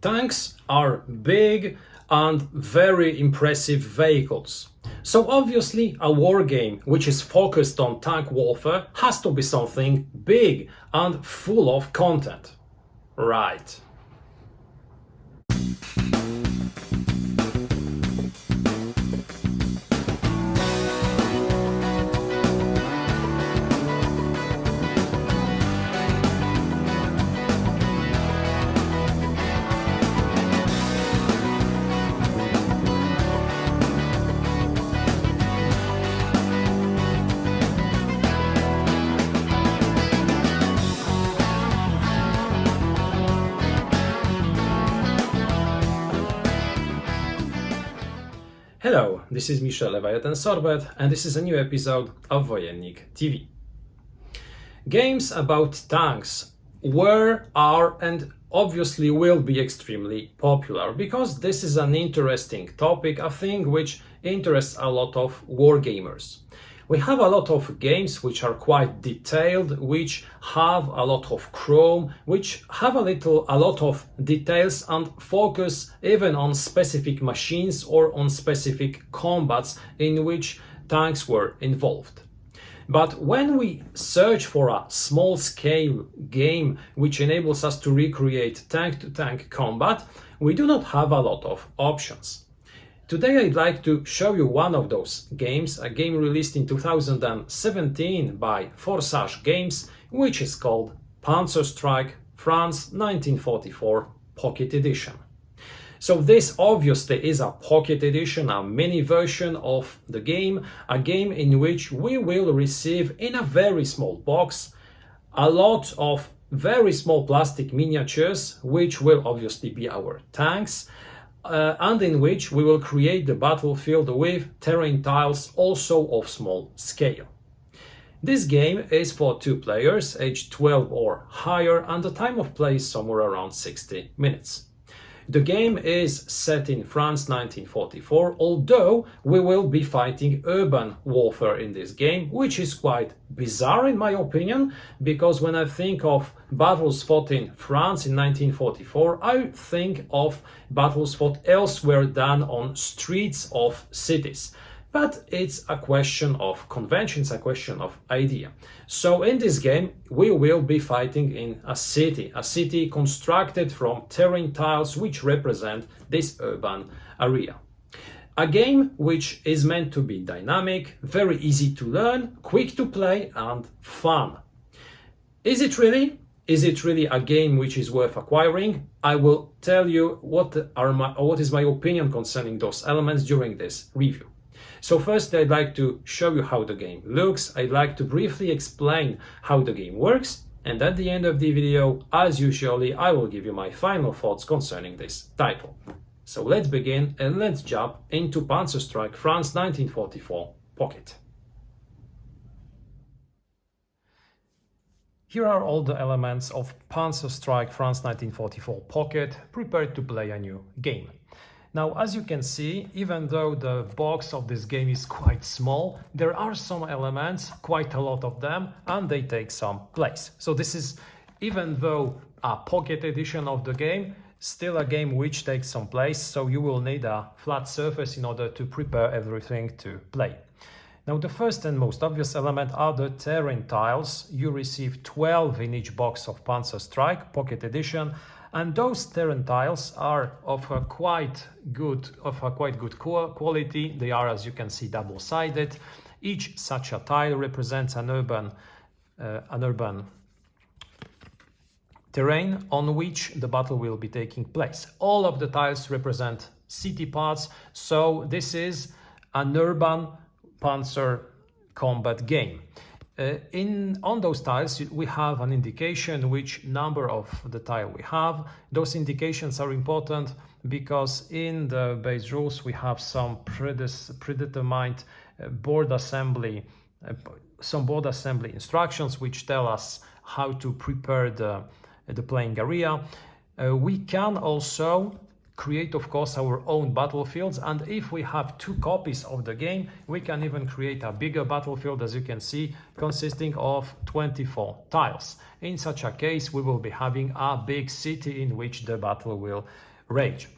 Tanks are big and very impressive vehicles. So obviously a war game which is focused on tank warfare has to be something big and full of content. Right. Hello, this is Michel Leviathan Sorbet, and this is a new episode of Wojennik TV. Games about tanks were, are, and obviously will be extremely popular because this is an interesting topic, a thing which interests a lot of wargamers. We have a lot of games which are quite detailed, which have a lot of chrome, which have a lot of details and focus even on specific machines or on specific combats in which tanks were involved. But when we search for a small-scale game which enables us to recreate tank-to-tank combat, we do not have a lot of options. Today I'd like to show you one of those games, a game released in 2017 by Forsage Games, which is called Panzer Strike France 1944 Pocket Edition. So this obviously is a pocket edition, a mini version of the game, a game in which we will receive in a very small box a lot of very small plastic miniatures, which will obviously be our tanks, and in which we will create the battlefield with terrain tiles also of small scale. This game is for 2 players, aged 12 or higher, and the time of play is somewhere around 60 minutes. The game is set in France 1944, although we will be fighting urban warfare in this game, which is quite bizarre in my opinion, because when I think of battles fought in France in 1944, I think of battles fought elsewhere than on streets of cities. But it's a question of convention, it's a question of idea. So in this game, we will be fighting in a city constructed from terrain tiles which represent this urban area. A game which is meant to be dynamic, very easy to learn, quick to play and fun. Is it really? Is it really a game which is worth acquiring? I will tell you what is my opinion concerning those elements during this review. So first I'd like to show you how the game looks, I'd like to briefly explain how the game works, and at the end of the video, as usually, I will give you my final thoughts concerning this title. So let's begin and let's jump into Panzer Strike France 1944 Pocket. Here are all the elements of Panzer Strike France 1944 Pocket, prepared to play a new game. Now, as you can see, even though the box of this game is quite small, there are some elements, quite a lot of them, and they take some place. So this is, even though a pocket edition of the game, still a game which takes some place, so you will need a flat surface in order to prepare everything to play. Now, the first and most obvious element are the terrain tiles. You receive 12 in each box of Panzer Strike Pocket Edition, and those terrain tiles are of a quite good quality. They are, as you can see, double-sided. Each such a tile represents an urban terrain on which the battle will be taking place. All of the tiles represent city parts, so this is an urban Panzer combat game. On those tiles we have an indication which number of the tile we have. Those indications are important because in the base rules we have some predetermined board assembly instructions which tell us how to prepare the playing area. We can also create, of course, our own battlefields, and if we have 2 copies of the game, we can even create a bigger battlefield, as you can see, consisting of 24 tiles. In such a case, we will be having a big city in which the battle will rage.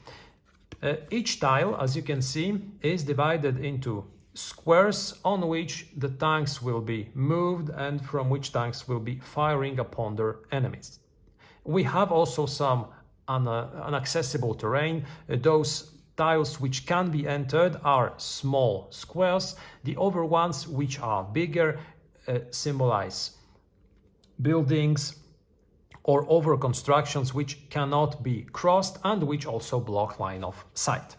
Each tile, as you can see, is divided into squares on which the tanks will be moved and from which tanks will be firing upon their enemies. We have also some inaccessible terrain. Those tiles which can be entered are small squares. The other ones, which are bigger, symbolize buildings or other constructions which cannot be crossed and which also block line of sight.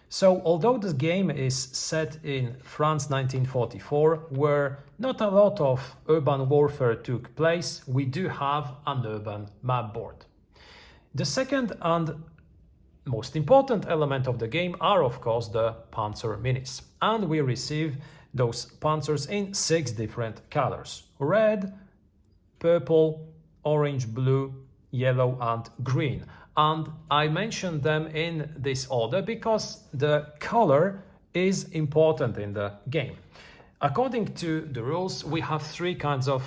So although the game is set in France 1944, where not a lot of urban warfare took place, we do have an urban map board. The second and most important element of the game are, of course, the Panzer minis. And we receive those Panzers in 6 different colors: red, purple, orange, blue, yellow and green. And I mentioned them in this order because the color is important in the game. According to the rules, we have three kinds of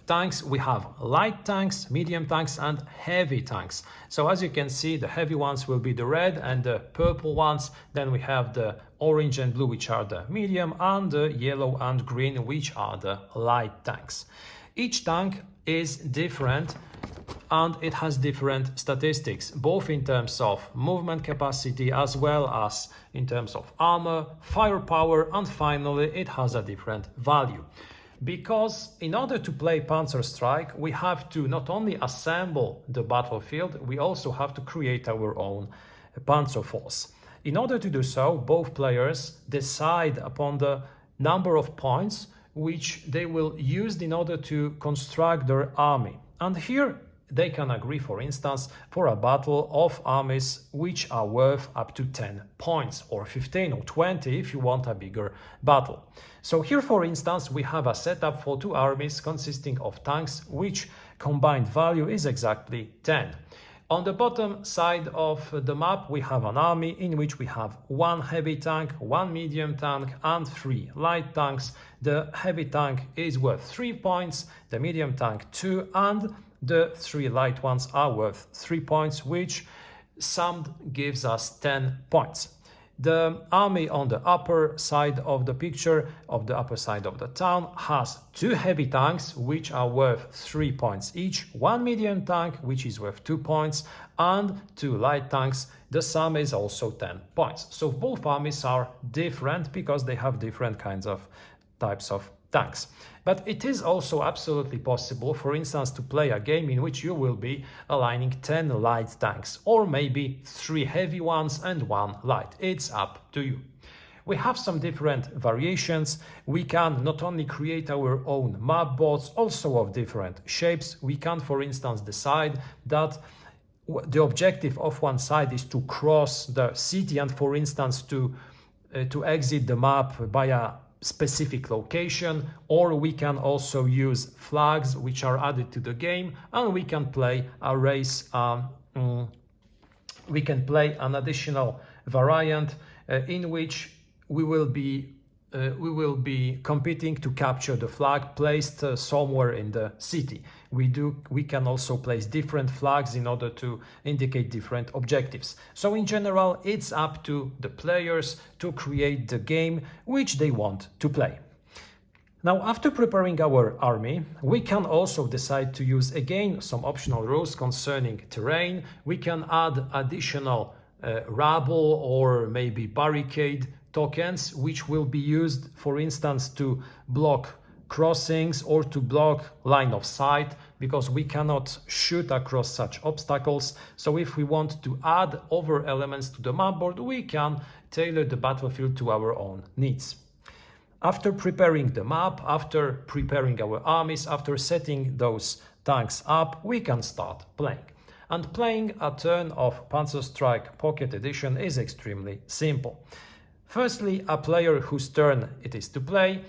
tanks. We have light tanks, medium tanks and heavy tanks. So as you can see, the heavy ones will be the red and the purple ones. Then we have the orange and blue, which are the medium, and the yellow and green, which are the light tanks. Each tank is different and it has different statistics, both in terms of movement capacity as well as in terms of armor, firepower, and finally it has a different value. Because in order to play Panzer Strike, we have to not only assemble the battlefield, we also have to create our own Panzer force. In order to do so, both players decide upon the number of points which they will use in order to construct their army. And here they can agree, for instance, for a battle of armies which are worth up to 10 points, or 15 or 20 if you want a bigger battle. So here, for instance, we have a setup for 2 armies consisting of tanks which combined value is exactly 10. On the bottom side of the map, we have an army in which we have 1 heavy tank, 1 medium tank and 3 light tanks. The heavy tank is worth 3 points, the medium tank 2, and the 3 light ones are worth 3 points, which summed gives us 10 points. The army on the upper side of the picture, of the upper side of the town, has 2 heavy tanks which are worth 3 points each, 1 medium tank which is worth 2 points, and 2 light tanks. The sum is also 10 points. So both armies are different because they have different types of tanks. But it is also absolutely possible, for instance, to play a game in which you will be aligning 10 light tanks, or maybe 3 heavy ones and 1 light. It's up to you. We have some different variations. We can not only create our own map boards, also of different shapes. We can, for instance, decide that the objective of one side is to cross the city and, for instance, to exit the map by a specific location, or we can also use flags which are added to the game, and we can play a race. We can play an additional variant in which we will be competing to capture the flag placed somewhere in the city. We can also place different flags in order to indicate different objectives. So in general, it's up to the players to create the game which they want to play. Now, after preparing our army, we can also decide to use again some optional rules concerning terrain. We can add additional rubble or maybe barricade tokens, which will be used, for instance, to block crossings or to block line of sight, because we cannot shoot across such obstacles. So if we want to add other elements to the map board, we can tailor the battlefield to our own needs. After preparing the map, after preparing our armies, after setting those tanks up, we can start playing. And playing a turn of Panzer Strike Pocket Edition is extremely simple. Firstly, a player whose turn it is to play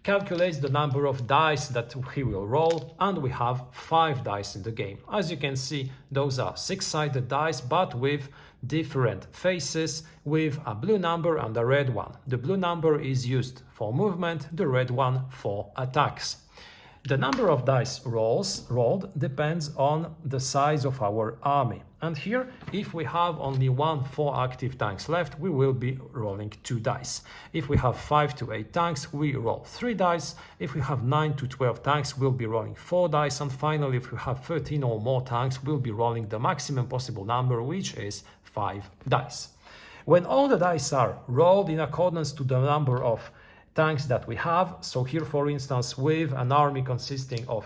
calculates the number of dice that he will roll, and we have 5 dice in the game. As you can see, those are 6-sided dice, but with different faces, with a blue number and a red one. The blue number is used for movement, the red one for attacks. The number of dice rolled depends on the size of our army. And here, if we have only 4 active tanks left, we will be rolling 2 dice. If we have 5 to 8 tanks, we roll 3 dice. If we have 9 to 12 tanks, we'll be rolling 4 dice. And finally, if we have 13 or more tanks, we'll be rolling the maximum possible number, which is 5 dice. When all the dice are rolled in accordance to the number of tanks that we have, so here for instance with an army consisting of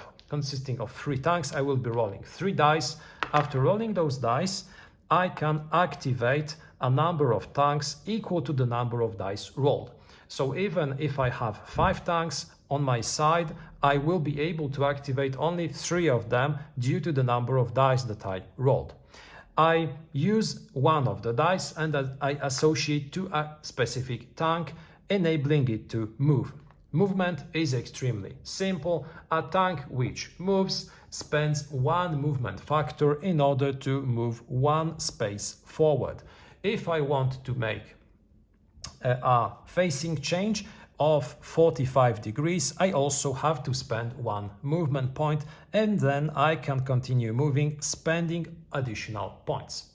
3 tanks, I will be rolling 3 dice. After rolling those dice, I can activate a number of tanks equal to the number of dice rolled. So even if I have 5 tanks on my side, I will be able to activate only 3 of them due to the number of dice that I rolled. I use one of the dice and I associate to a specific tank, enabling it to move. Movement is extremely simple. A tank which moves spends 1 movement factor in order to move 1 space forward. If I want to make a facing change of 45 degrees, I also have to spend 1 movement point, and then I can continue moving, spending additional points.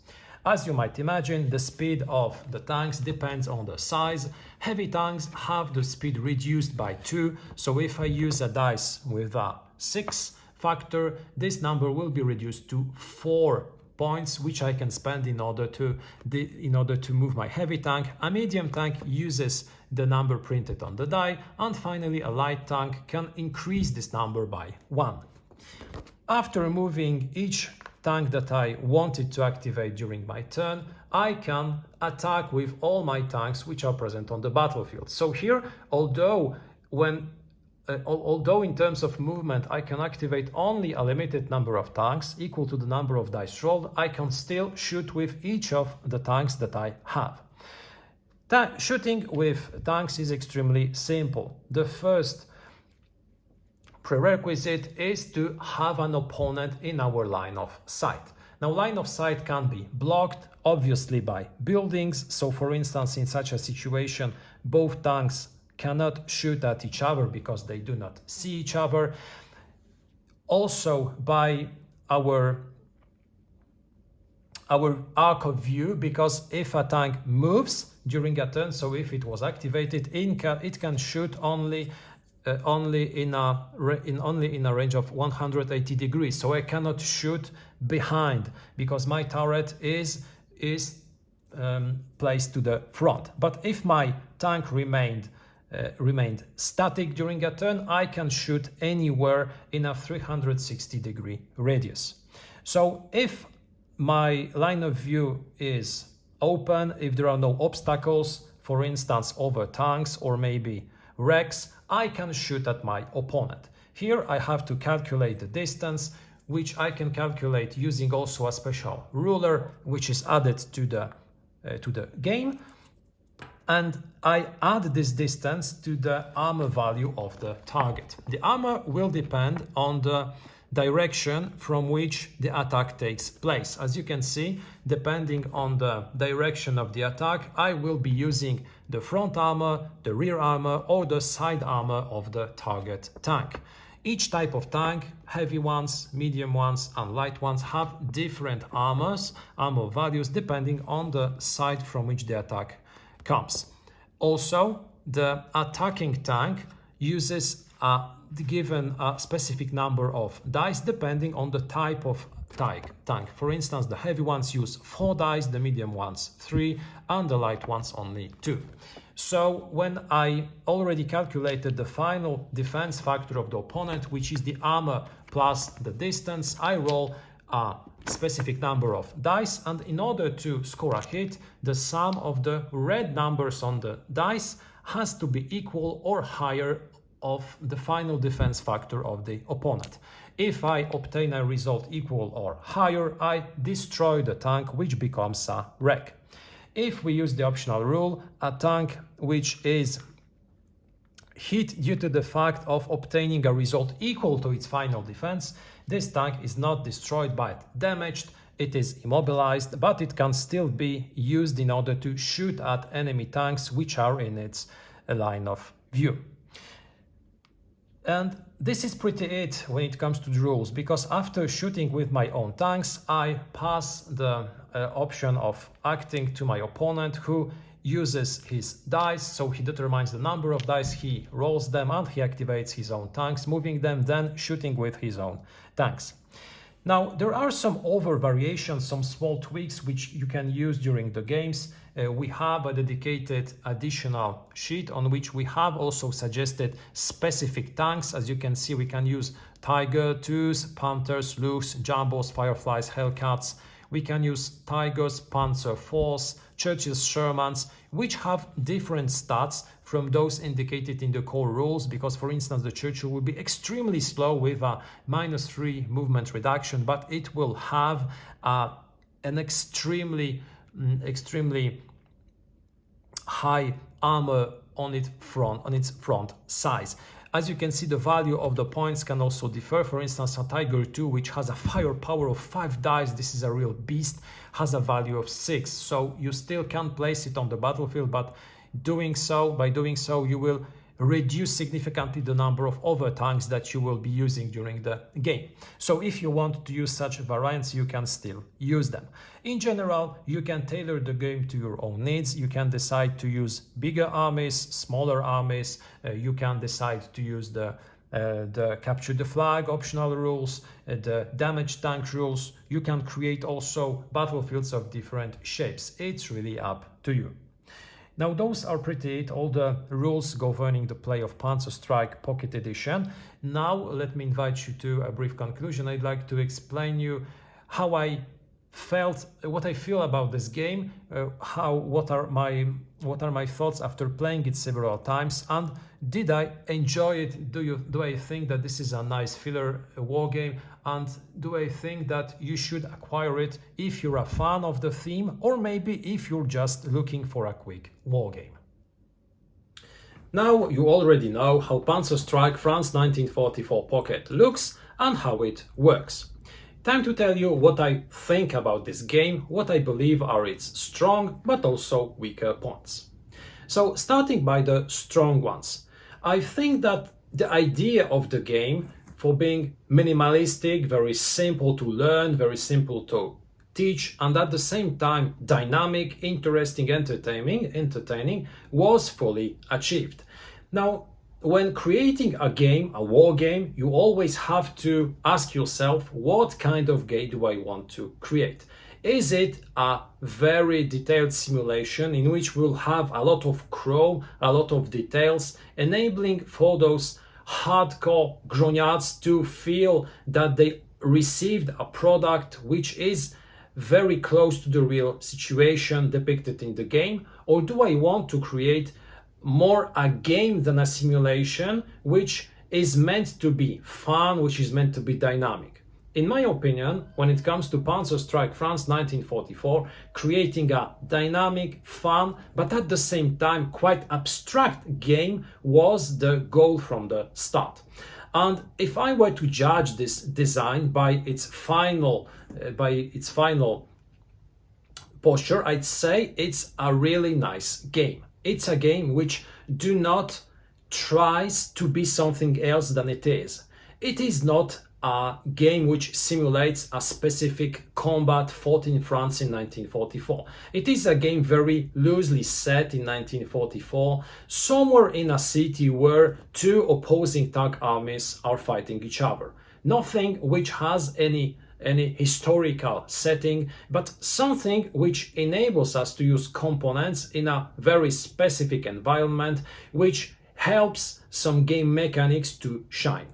As you might imagine, the speed of the tanks depends on the size. Heavy tanks have the speed reduced by 2, so if I use a dice with a 6 factor, this number will be reduced to 4 points, which I can spend in order to move my heavy tank. A medium tank uses the number printed on the die, and finally a light tank can increase this number by 1. After moving each tank that I wanted to activate during my turn, I can attack with all my tanks which are present on the battlefield. So here, although in terms of movement I can activate only a limited number of tanks equal to the number of dice rolled, I can still shoot with each of the tanks that I have. Shooting with tanks is extremely simple. The first prerequisite is to have an opponent in our line of sight. Now, line of sight can be blocked, obviously, by buildings. So, for instance, in such a situation, both tanks cannot shoot at each other because they do not see each other. Also, by our arc of view, because if a tank moves during a turn, so if it was activated, it can shoot only in a range of 180 degrees. So I cannot shoot behind because my turret is placed to the front. But if my tank remained static during a turn, I can shoot anywhere in a 360 degree radius. So if my line of view is open, if there are no obstacles, for instance over tanks or maybe wrecks, I can shoot at my opponent. Here I have to calculate the distance, which I can calculate using also a special ruler which is added to the game, and I add this distance to the armor value of the target. The armor will depend on the direction from which the attack takes place. As you can see, depending on the direction of the attack, I will be using the front armor, the rear armor, or the side armor of the target tank. Each type of tank, heavy ones, medium ones, and light ones, have different armor values depending on the side from which the attack comes. Also, the attacking tank uses given a specific number of dice depending on the type of tank. For instance, the heavy ones use 4 dice, the medium ones 3, and the light ones only 2. So when I already calculated the final defense factor of the opponent, which is the armor plus the distance, I roll a specific number of dice, and in order to score a hit, the sum of the red numbers on the dice has to be equal or higher of the final defense factor of the opponent. If I obtain a result equal or higher, I destroy the tank, which becomes a wreck. If we use the optional rule, a tank which is hit due to the fact of obtaining a result equal to its final defense, this tank is not destroyed but damaged, it is immobilized, but it can still be used in order to shoot at enemy tanks which are in its line of view. And this is pretty it when it comes to the rules, because after shooting with my own tanks, I pass the option of acting to my opponent, who uses his dice, so he determines the number of dice, he rolls them and he activates his own tanks, moving them, then shooting with his own tanks. Now, there are some over variations, some small tweaks which you can use during the games. We have a dedicated additional sheet on which we have also suggested specific tanks. As you can see, we can use Tiger 2s, Panthers, Lukes, Jumbos, Fireflies, Hellcats. We can use Tigers, Panzer 4s, Churchill's Shermans, which have different stats from those indicated in the core rules, because for instance the Churchill will be extremely slow with a -3 movement reduction, but it will have an extremely high armor on its front size. As you can see, the value of the points can also differ. For instance, a Tiger 2, which has a firepower of 5 dice, this is a real beast, has a value of 6. So you still can place it on the battlefield, but by doing so, you will reduce significantly the number of other tanks that you will be using during the game. So if you want to use such variants, you can still use them. In general, you can tailor the game to your own needs. You can decide to use bigger armies, smaller armies. You can decide to use the capture the flag optional rules, the damage tank rules. You can create also battlefields of different shapes. It's really up to you. Now, those are pretty it, all the rules governing the play of Panzer Strike Pocket Edition. Now, let me invite you to a brief conclusion. I'd like to explain you how I felt, what I feel about this game, what are my thoughts after playing it several times, and did I enjoy it? Do I think that this is a nice filler war game, and do I think that you should acquire it if you're a fan of the theme, or maybe if you're just looking for a quick war game? Now you already know how Panzer Strike France 1944 Pocket looks and how it works. Time to tell you what I think about this game, what I believe are its strong but also weaker points. So, starting by the strong ones, I think that the idea of the game for being minimalistic, very simple to learn, very simple to teach, and at the same time dynamic, interesting, entertaining was fully achieved. Now, when creating a game, a war game, you always have to ask yourself, what kind of game do I want to create? Is it a very detailed simulation in which we'll have a lot of chrome, a lot of details, enabling for those hardcore grognards to feel that they received a product which is very close to the real situation depicted in the game? Or do I want to create more a game than a simulation, which is meant to be fun, which is meant to be dynamic? In my opinion, when it comes to Panzer Strike France 1944, creating a dynamic, fun, but at the same time quite abstract game was the goal from the start. And if I were to judge this design by its final posture, I'd say it's a really nice game. It's a game which do not tries to be something else than it is. It is not a game which simulates a specific combat fought in France in 1944. It is a game very loosely set in 1944, somewhere in a city where two opposing tank armies are fighting each other. Nothing which has any historical setting, but something which enables us to use components in a very specific environment, which helps some game mechanics to shine.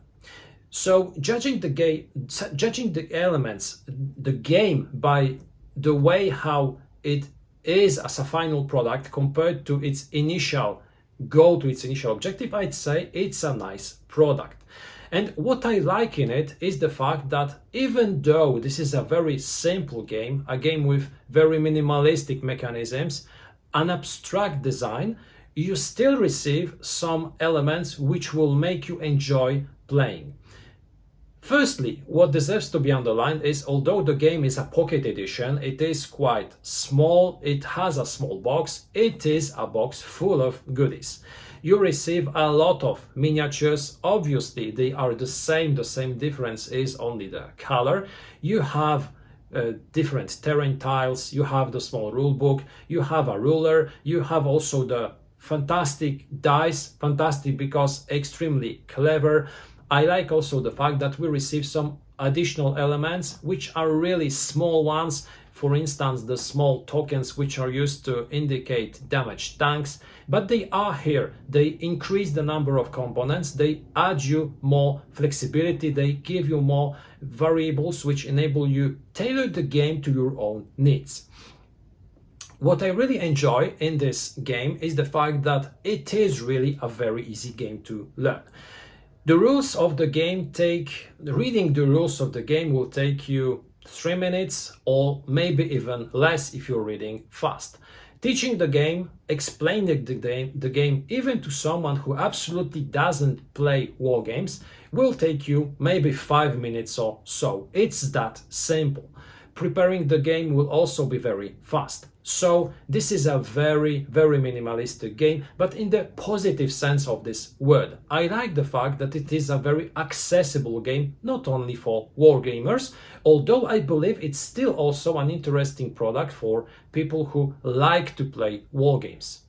So judging the elements, the game by the way how it is as a final product compared to its initial goal, to its initial objective, I'd say it's a nice product. And what I like in it is the fact that even though this is a very simple game, a game with very minimalistic mechanisms, an abstract design, you still receive some elements which will make you enjoy playing. Firstly, what deserves to be underlined is, although the game is a pocket edition, it is quite small, it has a small box, it is a box full of goodies. You receive a lot of miniatures. Obviously they are the same difference is only the color. You have different terrain tiles, you have the small rule book, you have a ruler, you have also the fantastic dice, fantastic because extremely clever. I like also the fact that we receive some additional elements which are really small ones. For instance, the small tokens which are used to indicate damaged tanks, but they are here. They increase the number of components, they add you more flexibility, they give you more variables which enable you tailor the game to your own needs. What I really enjoy in this game is the fact that it is really a very easy game to learn. The rules of the game reading the rules of the game will take you 3 minutes or maybe even less if you're reading fast. Teaching the game, explaining the game even to someone who absolutely doesn't play war games will take you maybe 5 minutes or so. It's that simple. Preparing the game will also be very fast. So this is a very minimalistic game, but in the positive sense of this word. I like the fact that it is a very accessible game, not only for wargamers, although I believe it's still also an interesting product for people who like to play wargames.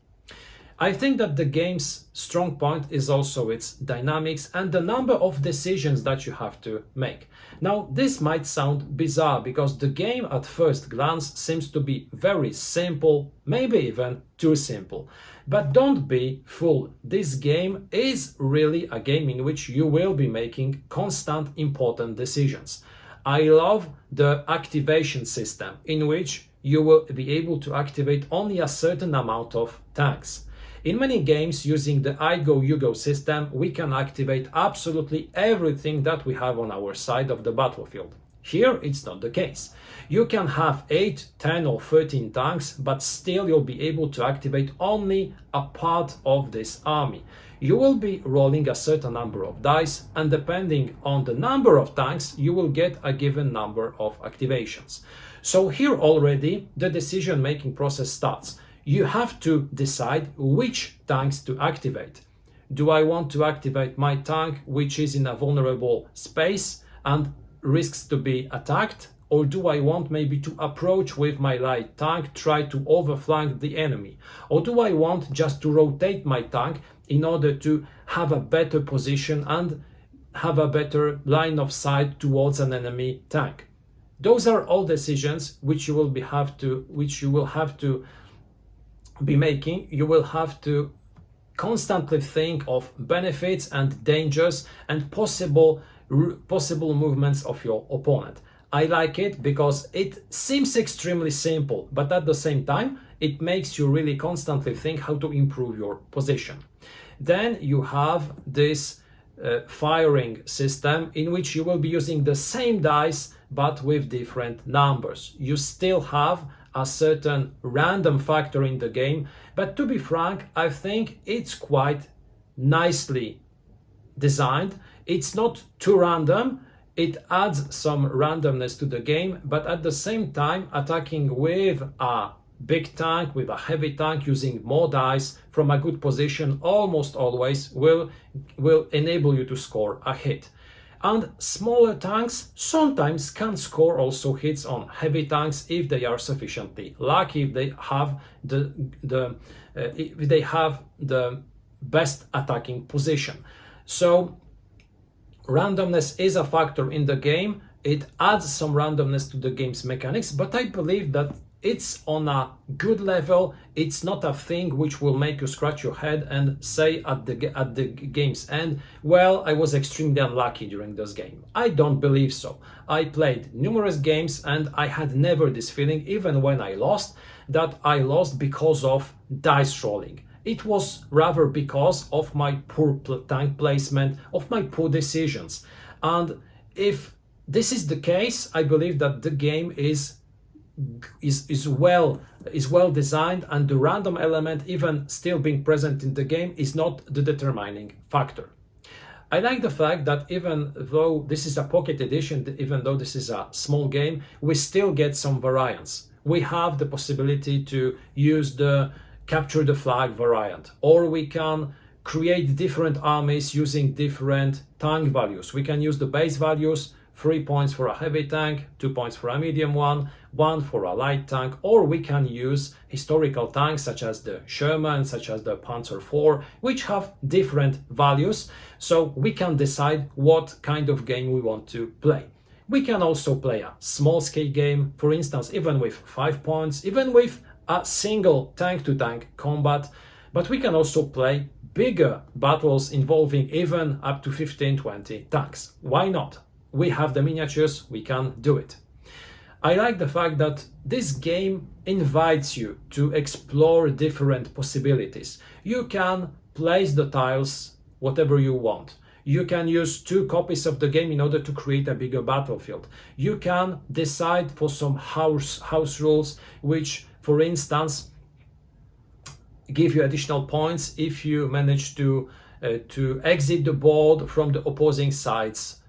I think that the game's strong point is also its dynamics and the number of decisions that you have to make. Now, this might sound bizarre because the game at first glance seems to be very simple, maybe even too simple. But don't be fooled. This game is really a game in which you will be making constant important decisions. I love the activation system in which you will be able to activate only a certain amount of tanks. In many games using the I go, you go system, we can activate absolutely everything that we have on our side of the battlefield. Here it's not the case. You can have 8, 10 or 13 tanks, but still you'll be able to activate only a part of this army. You will be rolling a certain number of dice, and depending on the number of tanks, you will get a given number of activations. So here already the decision-making process starts. You have to decide which tanks to activate. Do I want to activate my tank which is in a vulnerable space and risks to be attacked? Or do I want maybe to approach with my light tank, try to overflank the enemy? Or do I want just to rotate my tank in order to have a better position and have a better line of sight towards an enemy tank? Those are all decisions which you will have to be making. You will have to constantly think of benefits and dangers and possible movements of your opponent. I like it because it seems extremely simple, but at the same time it makes you really constantly think how to improve your position. Then you have this firing system in which you will be using the same dice but with different numbers. You still have a certain random factor in the game, but to be frank, I think it's quite nicely designed. It's not too random, it adds some randomness to the game, but at the same time attacking with a big tank, with a heavy tank, using more dice from a good position almost always will enable you to score a hit. And smaller tanks sometimes can score also hits on heavy tanks if they are sufficiently lucky, if they have the best attacking position. So randomness is a factor in the game. It adds some randomness to the game's mechanics, but I believe that it's on a good level. It's not a thing which will make you scratch your head and say at the game's end, well, I was extremely unlucky during this game. I don't believe so. I played numerous games and I had never this feeling, even when I lost, that I lost because of dice rolling. It was rather because of my poor tank placement, of my poor decisions. And if this is the case, I believe that the game is is well designed, and the random element, even still being present in the game, is not the determining factor. I like the fact that even though this is a pocket edition, even though this is a small game, we still get some variants. We have the possibility to use the capture the flag variant, or we can create different armies using different tank values. We can use the base values, 3 points for a heavy tank, 2 points for a medium one, 1 for a light tank, or we can use historical tanks such as the Sherman, such as the Panzer IV, which have different values, so we can decide what kind of game we want to play. We can also play a small-scale game, for instance, even with 5 points, even with a single tank-to-tank combat, but we can also play bigger battles involving even up to 15-20 tanks. Why not? We have the miniatures, we can do it. I like the fact that this game invites you to explore different possibilities. You can place the tiles whatever you want. You can use 2 copies of the game in order to create a bigger battlefield. You can decide for some house rules, which, for instance, give you additional points if you manage to exit the board from the opposing side's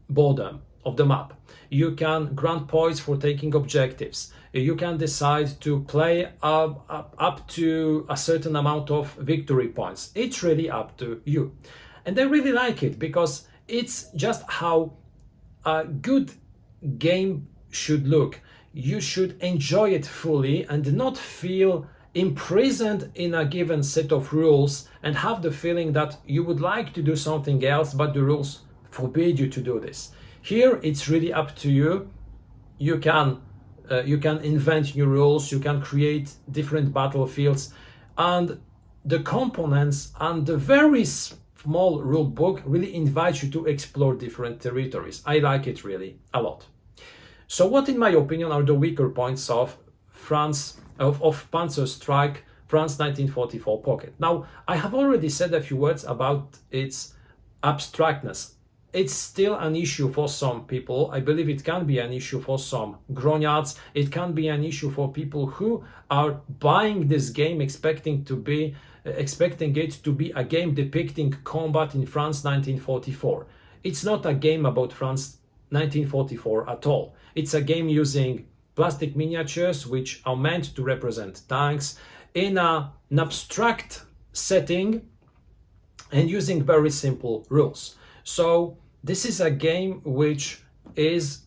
border of the map. You can grant points for taking objectives. You can decide to play up to a certain amount of victory points. It's really up to you. And I really like it because it's just how a good game should look. You should enjoy it fully and not feel imprisoned in a given set of rules and have the feeling that you would like to do something else, but the rules forbid you to do this. Here, it's really up to you. You can invent new rules, you can create different battlefields, and the components and the very small rule book really invite you to explore different territories. I like it really a lot. So what, in my opinion, are the weaker points of Panzer Strike France 1944 Pocket? Now, I have already said a few words about its abstractness. It's still an issue for some people. I believe it can be an issue for some grognards. It can be an issue for people who are buying this game expecting it to be a game depicting combat in France 1944. It's not a game about France 1944 at all. It's a game using plastic miniatures which are meant to represent tanks in an abstract setting and using very simple rules. So this is a game which is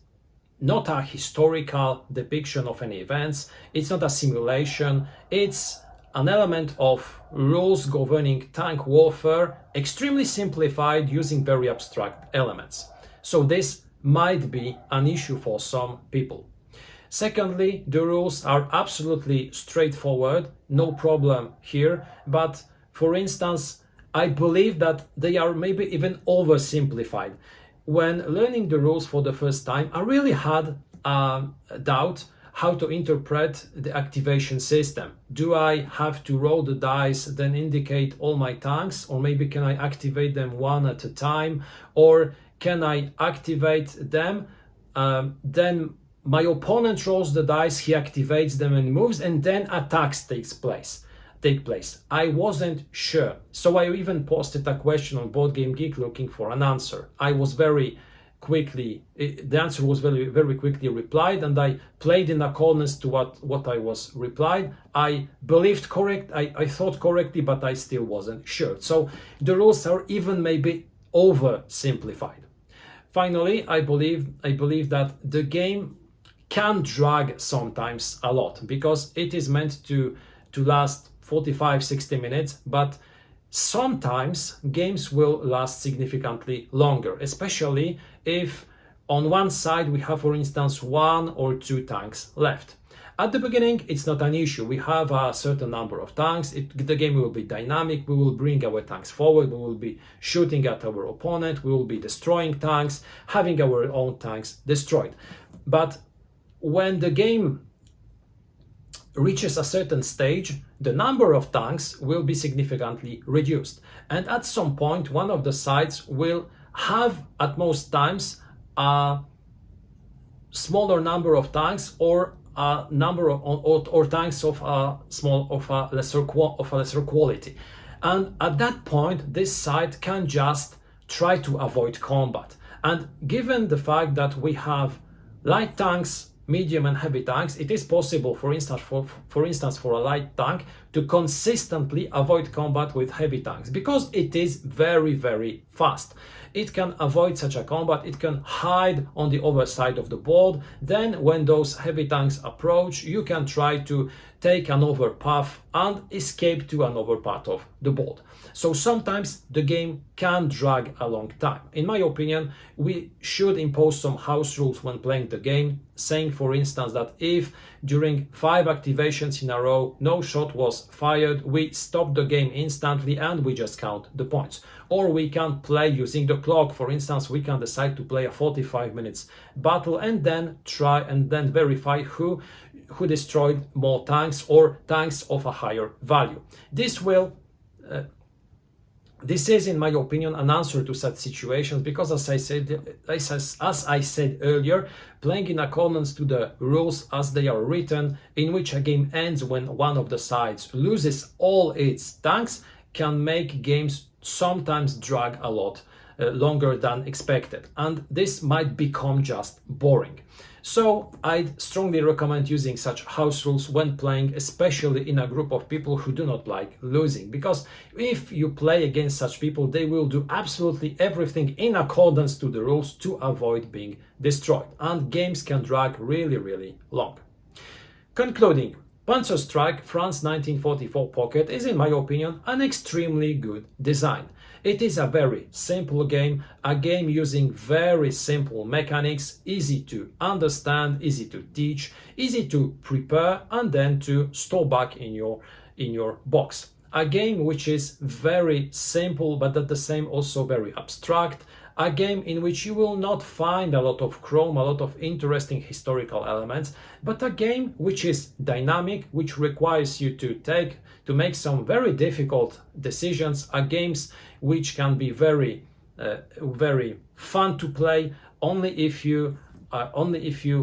not a historical depiction of any events. It's not a simulation. It's an element of rules governing tank warfare, extremely simplified using very abstract elements. So this might be an issue for some people. Secondly, the rules are absolutely straightforward, no problem here, but for instance, I believe that they are maybe even oversimplified. When learning the rules for the first time, I really had a doubt how to interpret the activation system. Do I have to roll the dice, then indicate all my tanks, or maybe can I activate them one at a time, or can I activate them, then my opponent rolls the dice, he activates them and moves, and then attacks take place. I wasn't sure, so I even posted a question on Board Game Geek looking for an answer. The answer was very quickly replied, and I played in accordance to what I was replied. I believed correct, I thought correctly, but I still wasn't sure. So the rules are even maybe oversimplified. Finally, I believe that the game can drag sometimes a lot because it is meant to last 45-60 minutes, but sometimes games will last significantly longer, especially if on one side we have, for instance, 1 or 2 tanks left. At the beginning, it's not an issue. We have a certain number of tanks. The game will be dynamic. We will bring our tanks forward. We will be shooting at our opponent. We will be destroying tanks, having our own tanks destroyed. But when the game reaches a certain stage, the number of tanks will be significantly reduced. And at some point, one of the sides will have, at most times, a smaller number of tanks or a number of or tanks of a lesser quality, and at that point this side can just try to avoid combat. And given the fact that we have light tanks, medium and heavy tanks, it is possible, for instance, for a light tank to consistently avoid combat with heavy tanks, because it is very, very fast. It can avoid such a combat, it can hide on the other side of the board. Then when those heavy tanks approach, you can try to take another path and escape to another part of the board. So sometimes the game can drag a long time. In my opinion, we should impose some house rules when playing the game, saying, for instance, that if during 5 activations in a row no shot was fired, we stop the game instantly and we just count the points. Or we can play using the clock. For instance, we can decide to play a 45 minutes battle and then try and then verify who destroyed more tanks or tanks of a higher value. This is, in my opinion, an answer to such situations, because as I said earlier, playing in accordance to the rules as they are written, in which a game ends when one of the sides loses all its tanks, can make games sometimes drag a lot longer than expected, and this might become just boring. So I'd strongly recommend using such house rules when playing, especially in a group of people who do not like losing, because if you play against such people, they will do absolutely everything in accordance to the rules to avoid being destroyed, and games can drag really, really long. Concluding, Panzer Strike France 1944 Pocket is, in my opinion, an extremely good design. It is a very simple game, a game using very simple mechanics, easy to understand, easy to teach, easy to prepare and then to store back in your box. A game which is very simple but at the same also very abstract, a game in which you will not find a lot of chrome, a lot of interesting historical elements, but a game which is dynamic, which requires you to make some very difficult decisions, a games which can be very fun to play only if you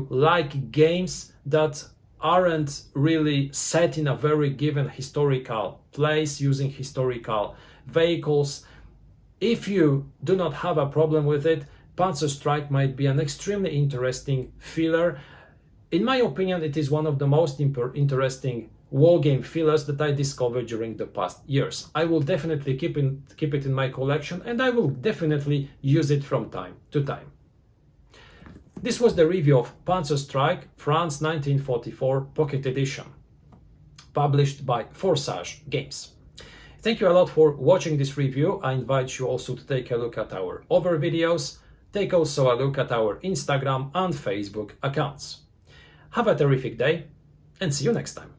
like games that aren't really set in a very given historical place using historical vehicles. If you do not have a problem with it, Panzer Strike might be an extremely interesting filler. In my opinion, it is one of the most interesting wargame fillers that I discovered during the past years. I will definitely keep it in my collection, and I will definitely use it from time to time. This was the review of Panzer Strike France 1944 Pocket Edition, published by Forsage Games. Thank you a lot for watching this review. I invite you also to take a look at our other videos. Take also a look at our Instagram and Facebook accounts. Have a terrific day and see you next time.